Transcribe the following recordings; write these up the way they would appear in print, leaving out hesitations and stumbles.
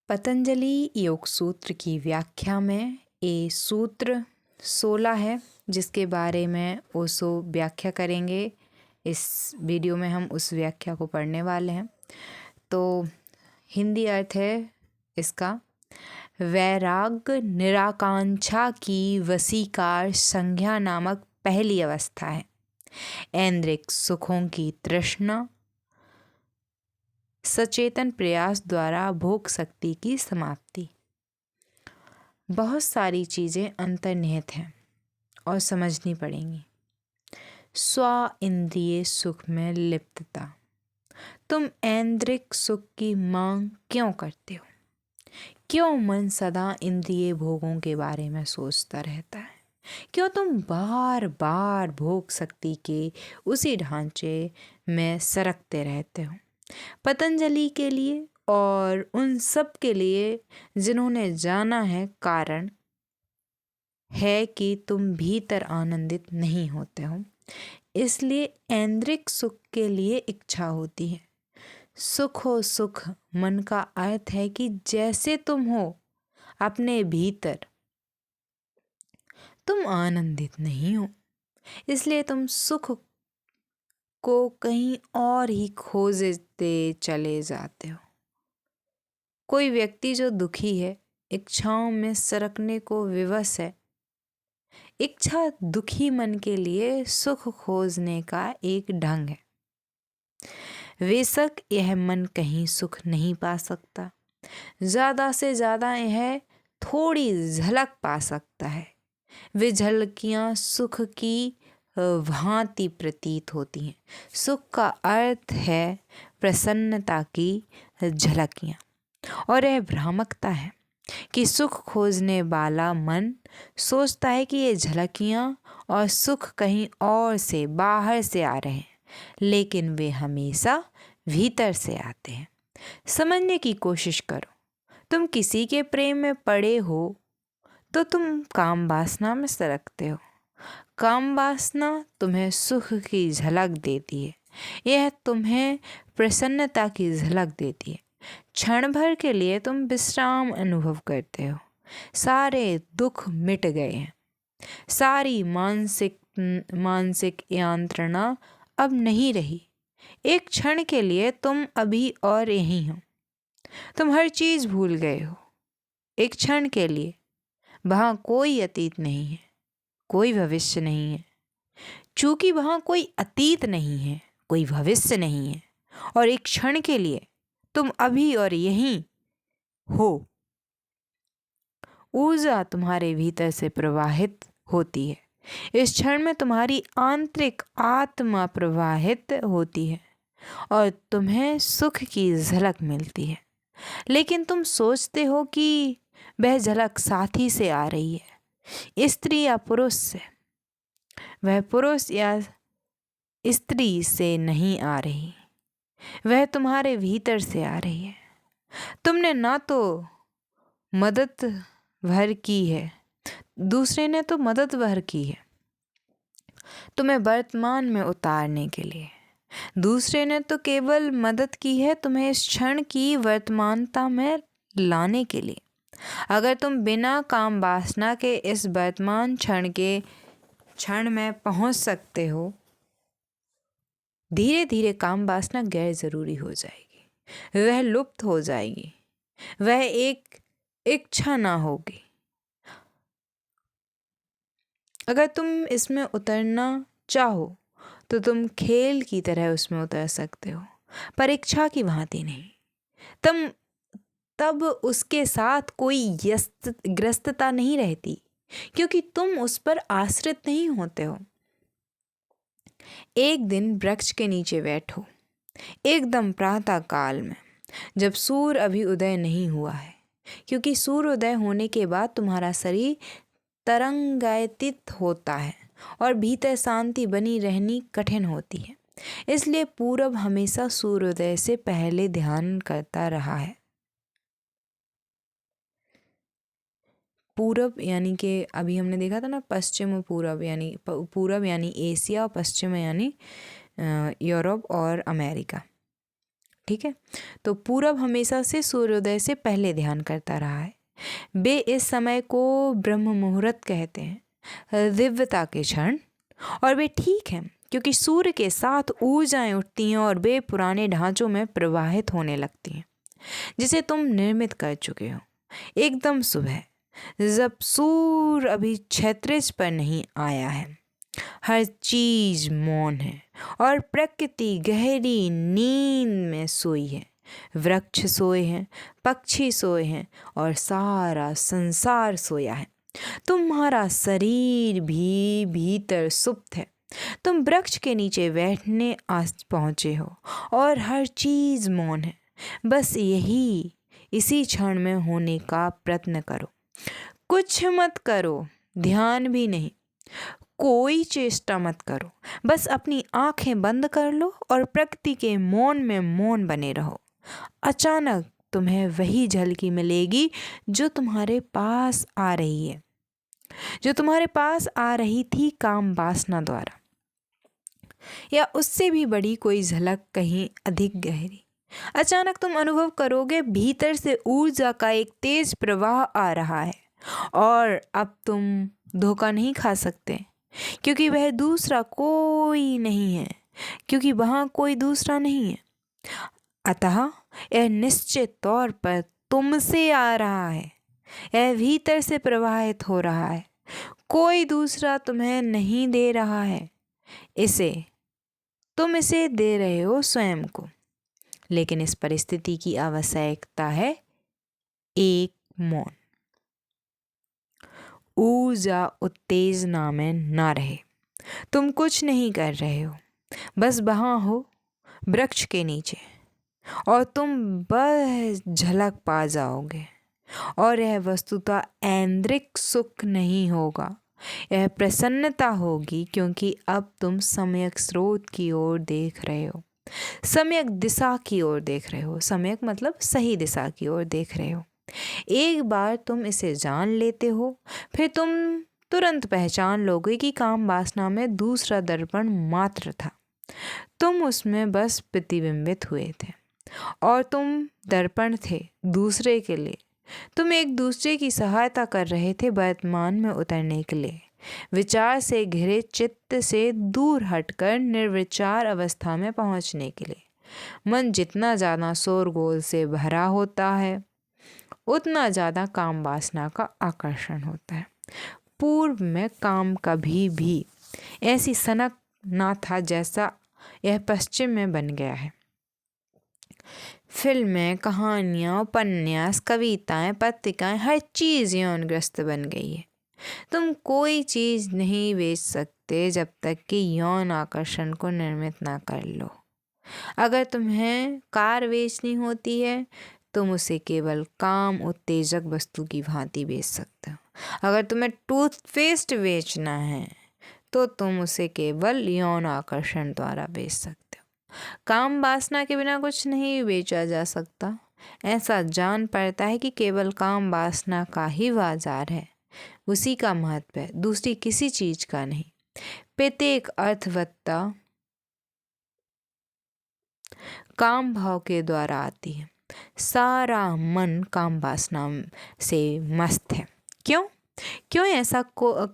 पतंजलि योग सूत्र की व्याख्या में ये सूत्र 16 है जिसके बारे में ओशो व्याख्या करेंगे। इस वीडियो में हम उस व्याख्या को पढ़ने वाले हैं। तो हिंदी अर्थ है इसका, वैराग्य निराकांक्षा की वसीकार संज्ञा नामक पहली अवस्था है। ऐन्द्रिक सुखों की तृष्णा सचेतन प्रयास द्वारा भोग शक्ति की समाप्ति। बहुत सारी चीज़ें अंतर्निहित हैं और समझनी पड़ेंगी। स्व इंद्रिय सुख में लिप्तता। तुम ऐन्द्रिक सुख की मांग क्यों करते हो? क्यों मन सदा इंद्रिय भोगों के बारे में सोचता रहता है? क्यों तुम बार बार भोग शक्ति के उसी ढांचे में सरकते रहते हो? पतंजलि के लिए और उन सब के लिए जिन्होंने जाना है, कारण है कि तुम भीतर आनंदित नहीं होते हो, इसलिए ऐन्द्रिक सुख के लिए इच्छा होती है। सुख हो सुख मन का अर्थ है कि जैसे तुम हो अपने भीतर तुम आनंदित नहीं हो, इसलिए तुम सुख को कहीं और ही खोजते चले जाते हो। कोई व्यक्ति जो दुखी है, इच्छाओं में सरकने को विवश है। इच्छा दुखी मन के लिए सुख खोजने का एक ढंग है। बेशक यह मन कहीं सुख नहीं पा सकता, ज़्यादा से ज़्यादा यह थोड़ी झलक पा सकता है। वे झलकियाँ सुख की भांति प्रतीत होती हैं। सुख का अर्थ है प्रसन्नता की झलकियाँ, और यह भ्रामकता है कि सुख खोजने वाला मन सोचता है कि ये झलकियाँ और सुख कहीं और से बाहर से आ रहे हैं, लेकिन वे हमेशा भीतर से आते हैं। समझने की कोशिश करो। तुम किसी के प्रेम में पड़े हो तो तुम काम वासना में सरकते हो। काम वासना तुम्हें सुख की झलक देती है, यह तुम्हें प्रसन्नता की झलक देती है। क्षण भर के लिए तुम विश्राम अनुभव करते हो। सारे दुख मिट गए हैं, सारी मानसिक यंत्रणा अब नहीं रही। एक क्षण के लिए तुम अभी और यहीं हो, तुम हर चीज़ भूल गए हो। एक क्षण के लिए वहाँ कोई अतीत नहीं है, कोई भविष्य नहीं है। चूँकि वहाँ कोई अतीत नहीं है, कोई भविष्य नहीं है, और एक क्षण के लिए तुम अभी और यहीं हो, ऊर्जा तुम्हारे भीतर से प्रवाहित होती है। इस क्षण में तुम्हारी आंतरिक आत्मा प्रवाहित होती है और तुम्हें सुख की झलक मिलती है। लेकिन तुम सोचते हो कि वह झलक साथी से आ रही है, स्त्री या पुरुष से। वह पुरुष या स्त्री से नहीं आ रही, वह तुम्हारे भीतर से आ रही है। तुमने ना तो मदद भर की है, दूसरे ने तो मदद भर की है तुम्हें वर्तमान में उतारने के लिए। दूसरे ने तो केवल मदद की है तुम्हें इस क्षण की वर्तमानता में लाने के लिए। अगर तुम बिना काम वासना के इस वर्तमान क्षण में पहुंच सकते हो, धीरे धीरे काम वासना गैर जरूरी हो जाएगी, वह लुप्त हो जाएगी, वह एक इच्छा ना होगी। अगर तुम इसमें उतरना चाहो तो तुम खेल की तरह उसमें उतर सकते हो, परीक्षा की भांति नहीं। तब उसके साथ कोई ग्रस्तता नहीं रहती, क्योंकि तुम उस पर आश्रित नहीं होते हो। एक दिन वृक्ष के नीचे बैठो, एकदम प्रातः काल में, जब सूर्य अभी उदय नहीं हुआ है, क्योंकि सूर्योदय होने के बाद तुम्हारा शरीर तरंगायित होता है और भीतर शांति बनी रहनी कठिन होती है। इसलिए पूरब हमेशा सूर्योदय से पहले ध्यान करता रहा है। पूरब यानी कि अभी हमने देखा था ना, पश्चिम और पूरब यानी एशिया और पश्चिम यानी यूरोप और अमेरिका। ठीक है। तो पूरब हमेशा से सूर्योदय से पहले ध्यान करता रहा है। वे इस समय को ब्रह्म मुहूर्त कहते हैं, दिव्यता के क्षण। और वे ठीक हैं क्योंकि सूर्य के साथ ऊर्जाएं उठती हैं और वे पुराने ढांचों में प्रवाहित होने लगती हैं जिसे तुम निर्मित कर चुके हो। एकदम सुबह जब सूर्य अभी क्षैतिज पर नहीं आया है, हर चीज मौन है और प्रकृति गहरी नींद में सोई है। वृक्ष सोए हैं, पक्षी सोए हैं और सारा संसार सोया है। तुम्हारा शरीर भी भीतर सुप्त है। तुम वृक्ष के नीचे बैठने आस पहुँचे हो और हर चीज मौन है। बस यही इसी क्षण में होने का प्रयत्न करो। कुछ मत करो, ध्यान भी नहीं, कोई चेष्टा मत करो। बस अपनी आंखें बंद कर लो और प्रकृति के मौन में मौन बने रहो। अचानक तुम्हें वही झलकी मिलेगी जो तुम्हारे पास आ रही है, जो तुम्हारे पास आ रही थी काम वासना द्वारा, या उससे भी बड़ी कोई झलक कहीं अधिक गहरी। अचानक तुम अनुभव करोगे भीतर से ऊर्जा का एक तेज प्रवाह आ रहा है और अब तुम धोखा नहीं खा सकते क्योंकि वह दूसरा कोई नहीं है, क्योंकि वहाँ कोई दूसरा नहीं है। अतः यह निश्चित तौर पर तुमसे आ रहा है, यह भीतर से प्रवाहित हो रहा है। कोई दूसरा तुम्हें नहीं दे रहा है तुम इसे दे रहे हो स्वयं को। लेकिन इस परिस्थिति की आवश्यकता है एक मौन। ऊर्जा उत्तेजना में ना रहे। तुम कुछ नहीं कर रहे हो, बस वहाँ हो वृक्ष के नीचे, और तुम बस झलक पा जाओगे। और यह वस्तुतः ऐन्द्रिक सुख नहीं होगा, यह प्रसन्नता होगी, क्योंकि अब तुम सम्यक स्रोत की ओर देख रहे हो, सम्यक दिशा की ओर देख रहे हो। सम्यक मतलब सही दिशा की ओर देख रहे हो। एक बार तुम इसे जान लेते हो, फिर तुम तुरंत पहचान लोगे कि काम वासना में दूसरा दर्पण मात्र था। तुम उसमें बस प्रतिबिंबित हुए थे और तुम दर्पण थे दूसरे के लिए। तुम एक दूसरे की सहायता कर रहे थे वर्तमान में उतरने के लिए, विचार से घिरे चित्त से दूर हटकर निर्विचार अवस्था में पहुंचने के लिए। मन जितना ज़्यादा शोरगोल से भरा होता है उतना ज़्यादा काम वासना का आकर्षण होता है। पूर्व में काम कभी भी ऐसी सनक ना था जैसा यह पश्चिम में बन गया है। फिल्में, कहानियाँ, उपन्यास, कविताएं, पत्रिकाएं, हर चीज़ यौनग्रस्त बन गई है। तुम कोई चीज़ नहीं बेच सकते जब तक कि यौन आकर्षण को निर्मित ना कर लो। अगर तुम्हें कार बेचनी होती है तुम उसे केवल काम उत्तेजक वस्तु की भांति बेच सकते हो। अगर तुम्हें टूथपेस्ट बेचना है तो तुम उसे केवल यौन आकर्षण द्वारा बेच सकते हो। काम वासना के बिना कुछ नहीं बेचा जा सकता। ऐसा जान पड़ता है कि केवल काम वासना का ही बाजार है, उसी का महत्व है, दूसरी किसी चीज का नहीं। प्रत्येक अर्थवत्ता काम भाव के द्वारा आती है। सारा मन काम वासना से मस्त है। क्यों ऐसा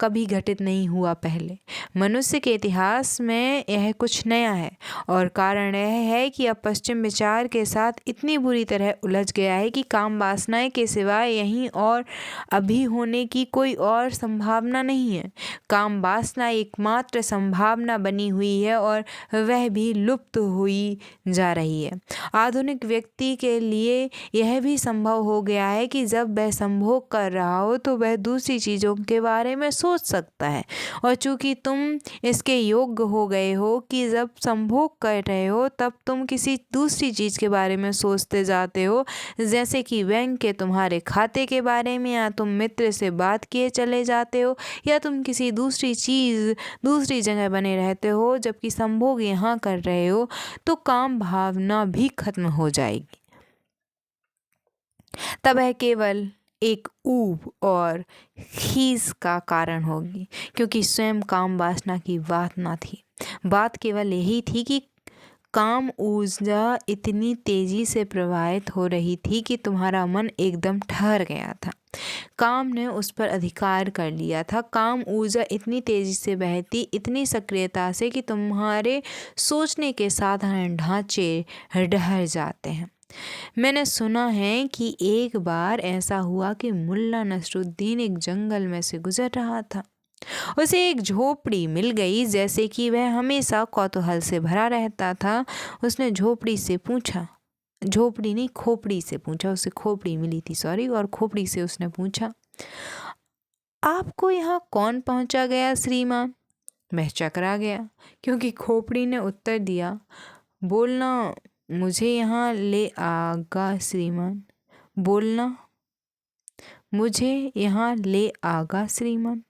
कभी घटित नहीं हुआ पहले? मनुष्य के इतिहास में यह कुछ नया है और कारण यह है कि अब पश्चिम विचार के साथ इतनी बुरी तरह उलझ गया है कि काम वासनाएं के सिवाय यहीं और अभी होने की कोई और संभावना नहीं है। काम वासना एकमात्र संभावना बनी हुई है और वह भी लुप्त हुई जा रही है। आधुनिक व्यक्ति के लिए यह भी संभव हो गया है कि जब वह संभोग कर रहा हो तो वह दूसरी चीज़ों के बारे में सोच सकता है, और चूंकि तुम इसके योग्य हो गए हो कि जब संभोग कर रहे हो तब तुम किसी दूसरी चीज़ के बारे में सोचते जाते हो, जैसे कि बैंक के तुम्हारे खाते के बारे में, या तुम मित्र से बात किए चले जाते हो, या तुम किसी दूसरी चीज़ दूसरी जगह बने रहते हो। जबकि संभोग यहाँ कर रहे हो तो काम भावना भी खत्म हो जाएगी। तब है केवल एक ऊब और खीस का कारण होगी, क्योंकि स्वयं काम वासना की बात ना थी। बात केवल यही थी कि काम ऊर्जा इतनी तेजी से प्रवाहित हो रही थी कि तुम्हारा मन एकदम ठहर गया था। काम ने उस पर अधिकार कर लिया था। काम ऊर्जा इतनी तेजी से बहती, इतनी सक्रियता से कि तुम्हारे सोचने के साधारण ढांचे ढह जाते हैं। मैंने सुना है कि एक बार ऐसा हुआ कि मुल्ला नसरुद्दीन एक जंगल में से गुजर रहा था। उसे एक झोपड़ी मिल गई। जैसे कि वह हमेशा कौतूहल से भरा रहता था, उसने झोपड़ी से पूछा, झोपड़ी नहीं खोपड़ी से पूछा, उसे खोपड़ी मिली थी सॉरी, और खोपड़ी से उसने पूछा, आपको यहाँ कौन पहुँचा गया श्रीमान? वह चकरा गया, क्योंकि खोपड़ी ने उत्तर दिया, बोलना मुझे यहाँ ले आगा श्रीमान, बोलना मुझे यहाँ ले आगा श्रीमान।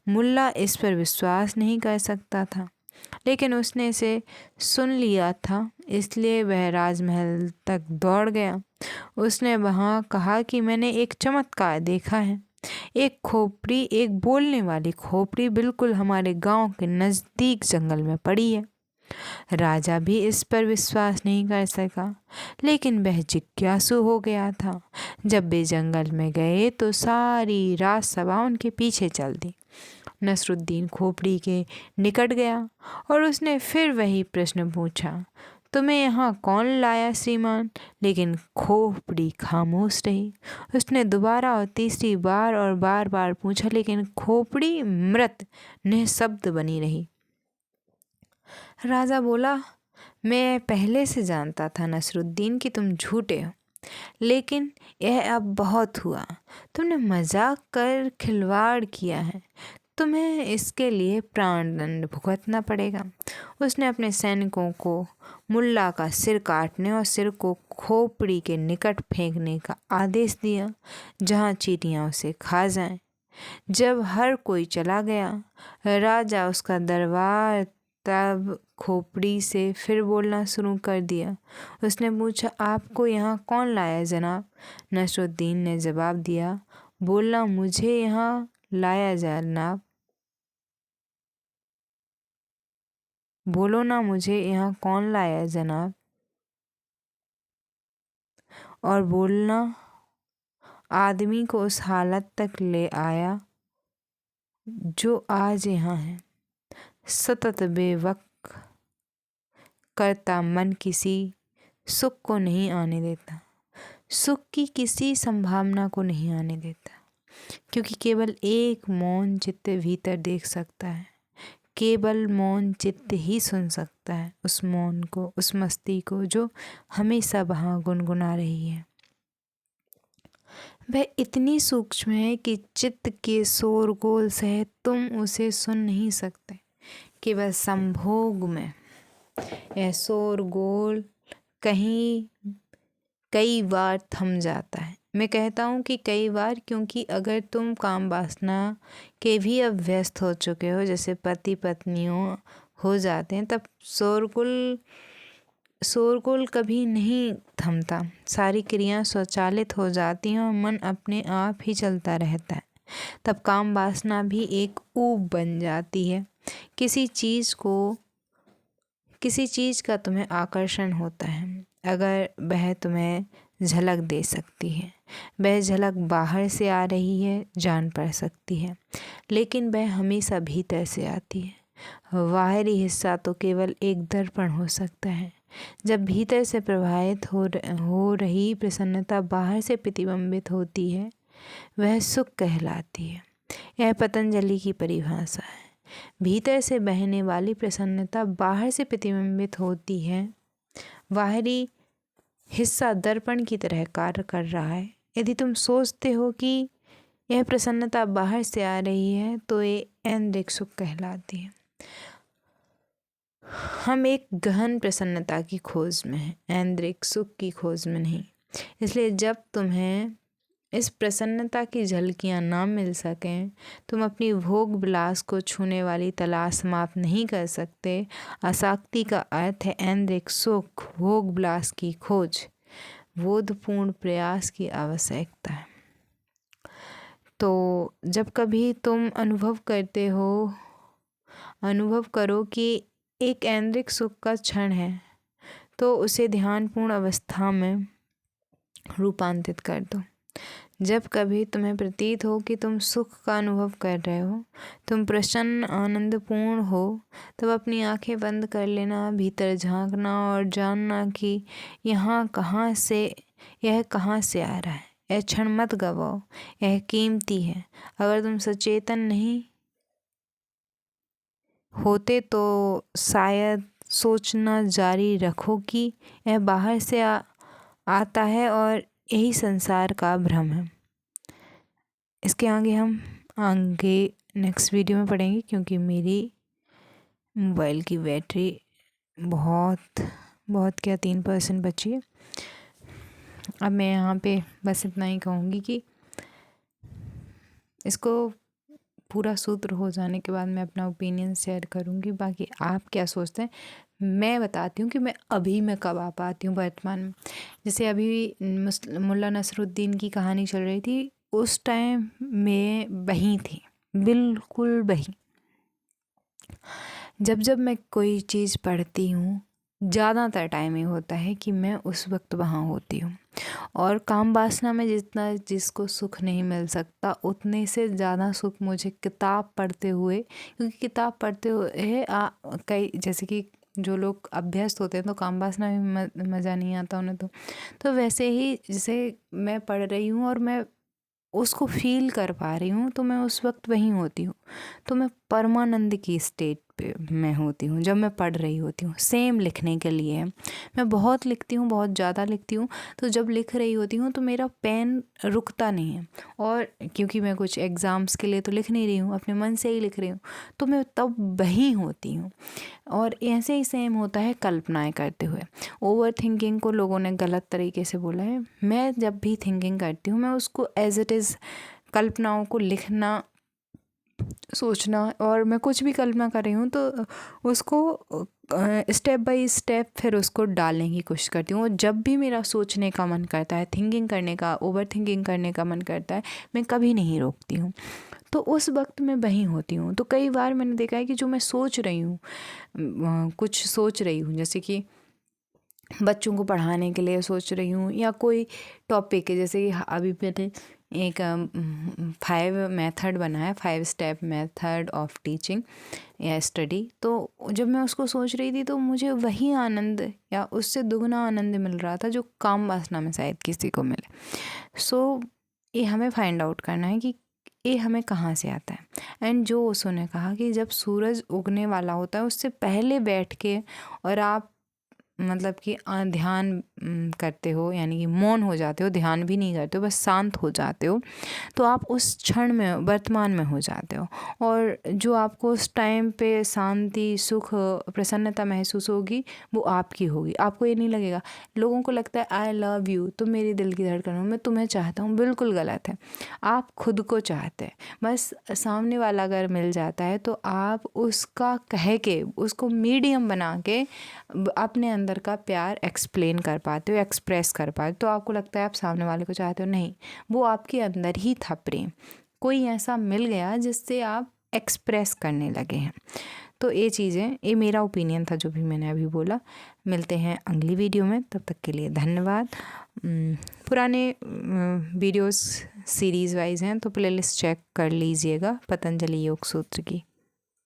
मुल्ला इस पर विश्वास नहीं कर सकता था, लेकिन उसने इसे सुन लिया था, इसलिए वह राजमहल तक दौड़ गया। उसने वहाँ कहा कि मैंने एक चमत्कार देखा है। एक खोपड़ी, एक बोलने वाली खोपड़ी बिल्कुल हमारे गांव के नज़दीक जंगल में पड़ी है। राजा भी इस पर विश्वास नहीं कर सका, लेकिन वह जिज्ञासु हो गया था। जब वे जंगल में गए तो सारी राजसभा उनके पीछे चल दी। नसरुद्दीन खोपड़ी के निकट गया और उसने फिर वही प्रश्न पूछा, तुम्हें यहाँ कौन लाया श्रीमान? लेकिन खोपड़ी खामोश रही। उसने दोबारा और तीसरी बार और बार बार पूछा, लेकिन खोपड़ी मृत निःशब्द बनी रही। राजा बोला, मैं पहले से जानता था नसरुद्दीन कि तुम झूठे हो, लेकिन यह अब बहुत हुआ। तुमने मजाक कर खिलवाड़ किया है, तुम्हें इसके लिए प्राणदंड भुगतना पड़ेगा। उसने अपने सैनिकों को मुल्ला का सिर काटने और सिर को खोपड़ी के निकट फेंकने का आदेश दिया, जहाँ चींटियाँ उसे खा जाएं। जब हर कोई चला गया, राजा उसका दरबार तब खोपड़ी से फिर बोलना शुरू कर दिया। उसने पूछा, आपको यहाँ कौन लाया जनाब? नसरुद्दीन ने जवाब दिया, बोलना मुझे यहाँ लाया जनाब, बोलो ना मुझे यहाँ कौन लाया जनाब। और बोलना आदमी को उस हालत तक ले आया जो आज यहाँ है। सतत बेवक करता मन किसी सुख को नहीं आने देता, सुख की किसी संभावना को नहीं आने देता, क्योंकि केवल एक मौन चित्त भीतर देख सकता है, केवल मौन चित्त ही सुन सकता है उस मौन को, उस मस्ती को जो हमेशा वहाँ गुनगुना रही है। वह इतनी सूक्ष्म है कि चित्त के शोरगुल से तुम उसे सुन नहीं सकते। केवल संभोग में यह शोरगुल कई बार थम जाता है। मैं कहता हूँ कि कई बार, क्योंकि अगर तुम काम वासना के भी अब व्यस्त हो चुके हो, जैसे पति पत्नियों हो जाते हैं, तब शोरगुल कभी नहीं थमता। सारी क्रियाएं स्वचालित हो जाती हैं और मन अपने आप ही चलता रहता है। तब काम वासना भी एक ऊब बन जाती है। किसी चीज़ का तुम्हें आकर्षण होता है, अगर वह तुम्हें झलक दे सकती है, वह झलक बाहर से आ रही है, जान पड़ सकती है, लेकिन वह हमेशा भीतर से आती है। बाहरी हिस्सा तो केवल एक दर्पण हो सकता है। जब भीतर से प्रवाहित हो रही प्रसन्नता बाहर से प्रतिबिंबित होती है, वह सुख कहलाती है। यह पतंजलि की परिभाषा है। भीतर से बहने वाली प्रसन्नता बाहर से प्रतिबिंबित होती है। बाहरी हिस्सा दर्पण की तरह कार्य कर रहा है। यदि तुम सोचते हो कि यह प्रसन्नता बाहर से आ रही है, तो ये ऐन्द्रिक सुख कहलाती है। हम एक गहन प्रसन्नता की खोज में हैं, ऐन्द्रिक सुख की खोज में नहीं। इसलिए जब तुम्हें इस प्रसन्नता की झलकियाँ ना मिल सकें, तुम अपनी भोग विलास को छूने वाली तलाश समाप्त नहीं कर सकते। आसक्ति का अर्थ है ऐन्द्रिक सुख, भोग विलास की खोज, बोधपूर्ण प्रयास की आवश्यकता है। तो जब कभी तुम अनुभव करो कि एक ऐन्द्रिक सुख का क्षण है तो उसे ध्यानपूर्ण अवस्था में रूपांतरित कर दो। जब कभी तुम्हें प्रतीत हो कि तुम सुख का अनुभव कर रहे हो, तुम प्रसन्न आनंदपूर्ण हो, तब अपनी आंखें बंद कर लेना, भीतर झांकना और जानना कि यह कहाँ से आ रहा है। यह क्षण मत गवाओ, यह कीमती है। अगर तुम सचेतन नहीं होते तो शायद सोचना जारी रखो कि यह बाहर से आता है और यही संसार का भ्रम है। इसके आगे नेक्स्ट वीडियो में पढ़ेंगे, क्योंकि मेरी मोबाइल की बैटरी बहुत क्या 3% बची है। अब मैं यहाँ पे बस इतना ही कहूँगी कि इसको पूरा सूत्र हो जाने के बाद मैं अपना ओपिनियन शेयर करूँगी। बाकी आप क्या सोचते हैं मैं बताती हूँ कि मैं कब आ पाती हूँ वर्तमान में। जैसे अभी मुल्ला नसरुद्दीन की कहानी चल रही थी, उस टाइम मैं वहीं थी, बिल्कुल वहीं। जब मैं कोई चीज़ पढ़ती हूँ, ज़्यादातर टाइम ये होता है कि मैं उस वक्त वहाँ होती हूँ। और काम वासना में जिसको सुख नहीं मिल सकता, उतने से ज़्यादा सुख मुझे किताब पढ़ते हुए, क्योंकि किताब पढ़ते हुए कई जैसे कि जो लोग अभ्यस्त होते हैं तो काम वासना में मज़ा नहीं आता उन्हें। तो वैसे ही जैसे मैं पढ़ रही हूँ और मैं उसको फील कर पा रही हूँ, तो मैं उस वक्त वहीं होती हूँ। तो मैं परमानंद की स्टेट पे मैं होती हूँ जब मैं पढ़ रही होती हूँ। सेम लिखने के लिए है, मैं बहुत लिखती हूँ, बहुत ज़्यादा लिखती हूँ। तो जब लिख रही होती हूँ तो मेरा पेन रुकता नहीं है, और क्योंकि मैं कुछ एग्ज़ाम्स के लिए तो लिख नहीं रही हूँ, अपने मन से ही लिख रही हूँ, तो मैं तब वहीं होती हूँ। और ऐसे ही सेम होता है कल्पनाएं करते हुए। ओवर थिंकिंग को लोगों ने गलत तरीके से बोला है। मैं जब भी थिंकिंग करती हूँ, मैं उसको एज इट इज़ कल्पनाओं को लिखना, सोचना, और मैं कुछ भी कल्पना कर रही हूँ तो उसको स्टेप बाय स्टेप फिर उसको डालने की कोशिश करती हूँ। और जब भी मेरा सोचने का मन करता है, थिंकिंग करने का, ओवर थिंकिंग करने का मन करता है, मैं कभी नहीं रोकती हूँ। तो उस वक्त मैं वहीं होती हूँ। तो कई बार मैंने देखा है कि जो मैं सोच रही हूँ, कुछ सोच रही हूँ, जैसे कि बच्चों को पढ़ाने के लिए सोच रही हूँ, या कोई टॉपिक है, जैसे कि अभी मैंने एक 5 मेथड बनाया, 5 स्टेप मेथड ऑफ टीचिंग या स्टडी। तो जब मैं उसको सोच रही थी तो मुझे वही आनंद या उससे दुगना आनंद मिल रहा था जो काम वासना में शायद किसी को मिले। सो ये हमें फाइंड आउट करना है कि ये हमें कहाँ से आता है। एंड जो उसने कहा कि जब सूरज उगने वाला होता है उससे पहले बैठ के और आप मतलब कि ध्यान करते हो, यानी कि मौन हो जाते हो, ध्यान भी नहीं करते हो, बस शांत हो जाते हो, तो आप उस क्षण में वर्तमान में हो जाते हो। और जो आपको उस टाइम पे शांति, सुख, प्रसन्नता महसूस होगी, वो आपकी होगी। आपको ये नहीं लगेगा, लोगों को लगता है आई लव यू, तुम मेरी दिल की धड़कन हो, मैं तुम्हें चाहता हूँ, बिल्कुल गलत है। आप खुद को चाहते हैं। बस सामने वाला अगर मिल जाता है तो आप उसका कह के, उसको मीडियम बना के अपने अंदर का प्यार एक्सप्लेन कर पाते हो, एक्सप्रेस कर पाते हो। तो आपको लगता है आप सामने वाले को चाहते हो, नहीं, वो आपके अंदर ही था प्रेम, कोई ऐसा मिल गया जिससे आप एक्सप्रेस करने लगे हैं। तो ये चीज़ें, ये मेरा ओपिनियन था जो भी मैंने अभी बोला। मिलते हैं अगली वीडियो में, तब तक के लिए धन्यवाद। पुराने वीडियोस सीरीज़ वाइज हैं तो प्लेलिस्ट चेक कर लीजिएगा पतंजलि योग सूत्र की।